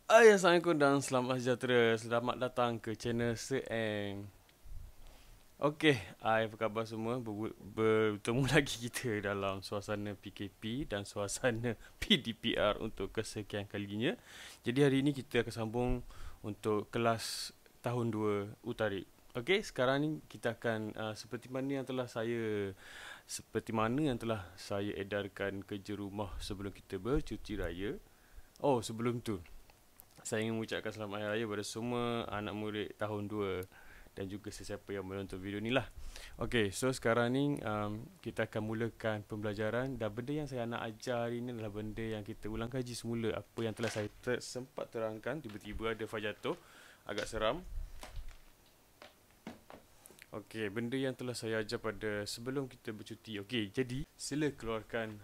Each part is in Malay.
Assalamualaikum dan selamat sejahtera. Selamat datang ke channel Seeng. Okey, apa khabar semua? Bertemu lagi kita dalam suasana PKP dan suasana PDPR untuk kesekian kalinya. Jadi hari ini kita akan sambung untuk kelas tahun 2 Utarik. Okey, sekarang ni kita akan seperti mana yang telah saya edarkan kerja rumah sebelum kita bercuti raya. Oh, sebelum tu saya ingin mengucapkan selamat hari raya kepada semua anak murid tahun 2 dan juga sesiapa yang menonton video ni lah. Okay, so sekarang ni kita akan mulakan pembelajaran, dan benda yang saya nak ajar hari ni adalah benda yang kita ulang kaji semula. Apa yang telah saya sempat terangkan, tiba-tiba ada file jatuh, agak seram. Okay, benda yang telah saya ajar pada sebelum kita bercuti. Okay, jadi sila keluarkan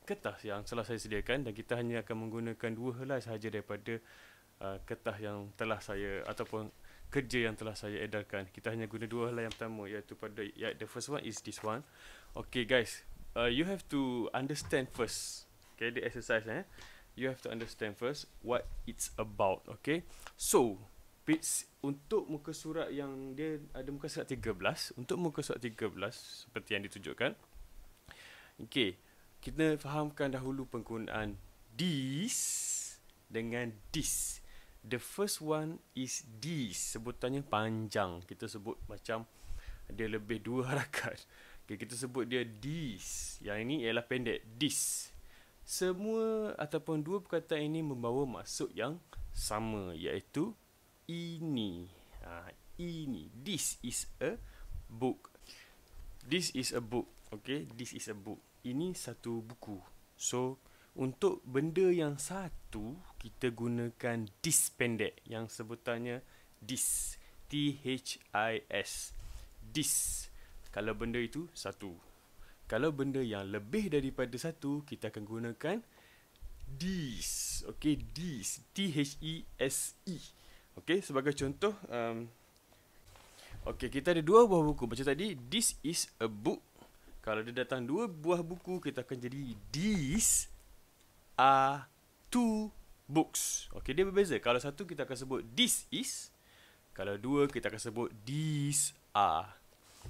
kertas yang telah saya sediakan, dan kita hanya akan menggunakan 2 helai sahaja daripada kertas yang telah saya, ataupun kerja yang telah saya edarkan. Kita hanya guna 2 helai yang pertama, iaitu the first one is this one. Okay guys, you have to understand first. Okay, the exercise you have to understand first what it's about. Okay, so untuk muka surat yang dia ada muka surat 13, untuk muka surat 13 seperti yang ditunjukkan. Okay, kita fahamkan dahulu penggunaan this dengan this. The first one is this. Sebutannya panjang. Kita sebut macam dia lebih 2 harakat. Okay, kita sebut dia this. Yang ini ialah pendek, this. Semua ataupun 2 perkataan ini membawa maksud yang sama, iaitu ini. Ini. This is a book. This is a book. Okay, this is a book. Ini satu buku. So, untuk benda yang satu, kita gunakan this pendek yang sebutannya this. T-H-I-S. This. Kalau benda itu satu. Kalau benda yang lebih daripada satu, kita akan gunakan this. Okay, this. T-H-E-S-E. Okay, sebagai contoh, okay, kita ada 2 buah buku. Macam tadi, this is a book. Kalau dia datang 2 buah buku, kita akan jadi these are 2 books. Okey, dia berbeza. Kalau satu kita akan sebut this is, kalau 2 kita akan sebut these are.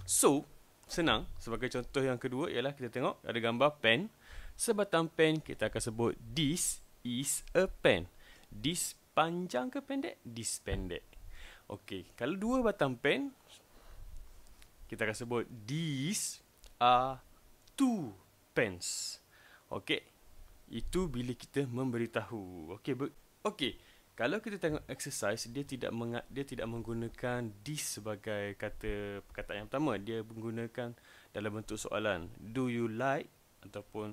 So, senang. Sebagai contoh yang kedua ialah kita tengok ada gambar pen. Sebatang pen, kita akan sebut this is a pen. This panjang ke pendek? This pendek. Okey, kalau 2 batang pen, kita akan sebut these are 2 pens. Okey, itu bila kita memberitahu. Okey, kalau kita tengok exercise, dia tidak menggunakan this sebagai perkataan yang pertama. Dia menggunakan dalam bentuk soalan. Do you like? Ataupun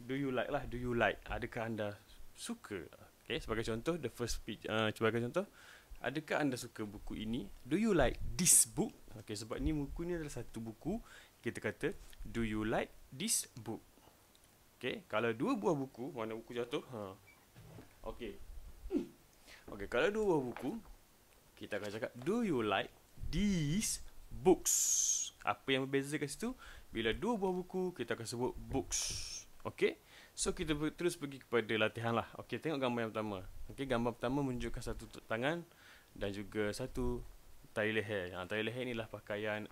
do you like lah. Do you like? Adakah anda suka? Okey, sebagai contoh, sebagai contoh, adakah anda suka buku ini? Do you like this book? Okey, sebab ni buku ni adalah satu buku. Kita kata, do you like this book? Okay, kalau 2 buah buku, mana buku jatuh? Okay. Okay, kalau 2 buah buku, kita akan cakap, do you like these books? Apa yang berbeza kat situ? Bila 2 buah buku, kita akan sebut books. Okay, so kita terus pergi kepada latihan lah. Okay, tengok gambar yang pertama. Okay, gambar pertama menunjukkan satu tangan dan juga satu tali leher. Tali leher inilah pakaian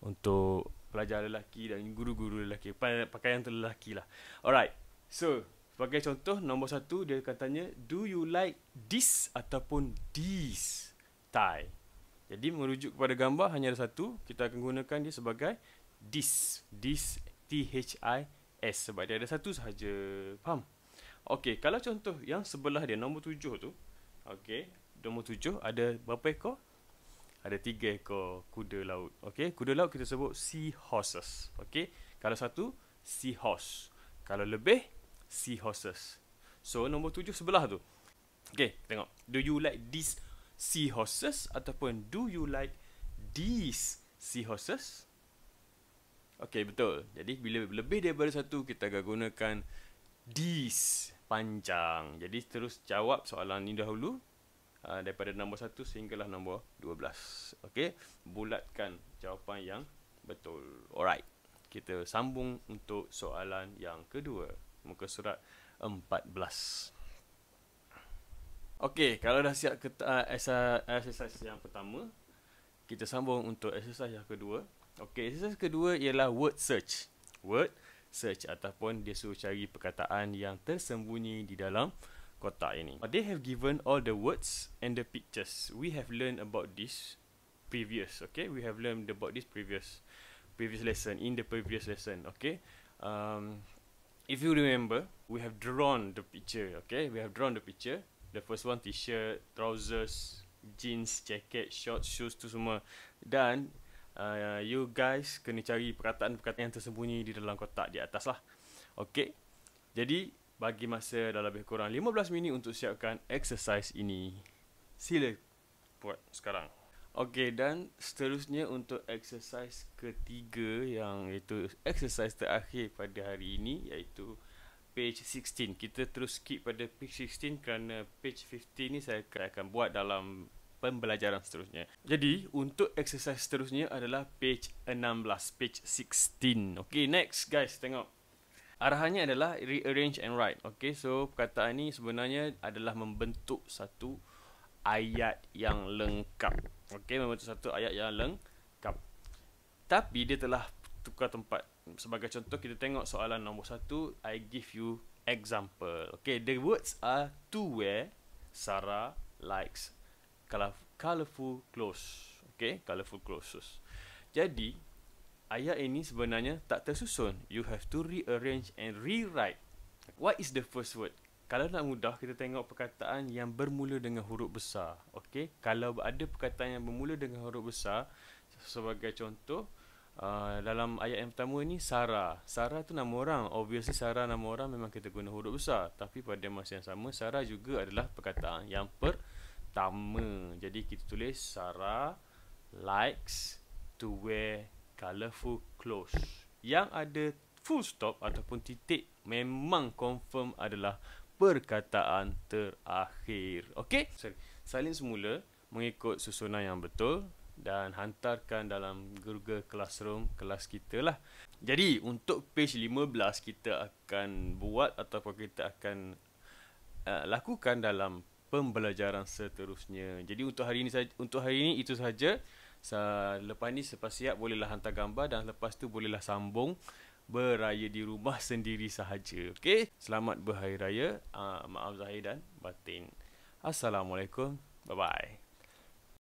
untuk pelajar lelaki dan guru-guru lelaki, pakaian untuk lelaki lah. Alright, so sebagai contoh, nombor 1 dia katanya, do you like this ataupun this tie? Jadi merujuk kepada gambar hanya ada satu, kita akan gunakan dia sebagai this. This, T-H-I-S, sebab dia ada satu sahaja. Faham? Okey, kalau contoh yang sebelah dia, nombor 7 tu. Okey, nombor 7 ada berapa ekor? Ada 3 ekor kuda laut. Okey, kuda laut kita sebut seahorses. Okey, kalau satu, seahorse. Kalau lebih, seahorses. So, nombor 7 sebelah tu. Okey, tengok. Do you like these seahorses ataupun do you like these seahorses? Okey, betul. Jadi, bila lebih daripada satu, kita akan gunakan these panjang. Jadi, terus jawab soalan ni dahulu. Daripada nombor 1 sehinggalah nombor 12. Okey, bulatkan jawapan yang betul. Alright, kita sambung untuk soalan yang kedua, muka surat 14. Okey, kalau dah siap exercise yang pertama, kita sambung untuk exercise yang kedua. Okey, exercise kedua ialah word search. Word search ataupun dia suruh cari perkataan yang tersembunyi di dalam kotak ini. They have given all the words and the pictures. We have learned about this previous. Okay, we have learned about this previous lesson in the previous lesson. Okay, if you remember, we have drawn the picture. Okay, we have drawn the picture. The first one, t-shirt, trousers, jeans, jacket, shorts, shoes tu semua. Dan you guys kena cari perkataan-perkataan yang tersembunyi di dalam kotak di atas lah. Okay, jadi bagi masa dalam lebih kurang 15 minit untuk siapkan exercise ini. Sila buat sekarang. Okay, dan seterusnya untuk exercise ketiga, yang iaitu exercise terakhir pada hari ini, iaitu page 16. Kita terus skip pada page 16 kerana page 15 ni saya akan buat dalam pembelajaran seterusnya. Jadi untuk exercise seterusnya adalah page 16, page 16. Okay, next guys, tengok. Arahannya adalah rearrange and write. Okay, so perkataan ni sebenarnya adalah membentuk satu ayat yang lengkap. Okay, membentuk satu ayat yang lengkap. Tapi dia telah tukar tempat. Sebagai contoh, kita tengok soalan nombor 1. I give you example. Okay, the words are to wear. Sarah likes colourful clothes. Okay, colourful clothes. Jadi ayat ini sebenarnya tak tersusun. You have to rearrange and rewrite. What is the first word? Kalau nak mudah, kita tengok perkataan yang bermula dengan huruf besar. Okay, kalau ada perkataan yang bermula dengan huruf besar, sebagai contoh, dalam ayat yang pertama ni, Sarah. Sarah tu nama orang. Obviously Sarah nama orang, memang kita guna huruf besar. Tapi pada masa yang sama, Sarah juga adalah perkataan yang pertama. Jadi kita tulis Sarah likes to wear colourful clothes. Yang ada full stop ataupun titik memang confirm adalah perkataan terakhir. Okey? Salin semula mengikut susunan yang betul dan hantarkan dalam Google Classroom kelas kita lah. Jadi untuk page 15 kita akan buat ataupun kita akan lakukan dalam pembelajaran seterusnya. Jadi untuk hari ini itu sahaja. Lepas ni, selepas siap bolehlah hantar gambar dan lepas tu bolehlah sambung beraya di rumah sendiri sahaja. Okey, selamat berhari raya. Maaf zahir dan batin. Assalamualaikum. Bye bye.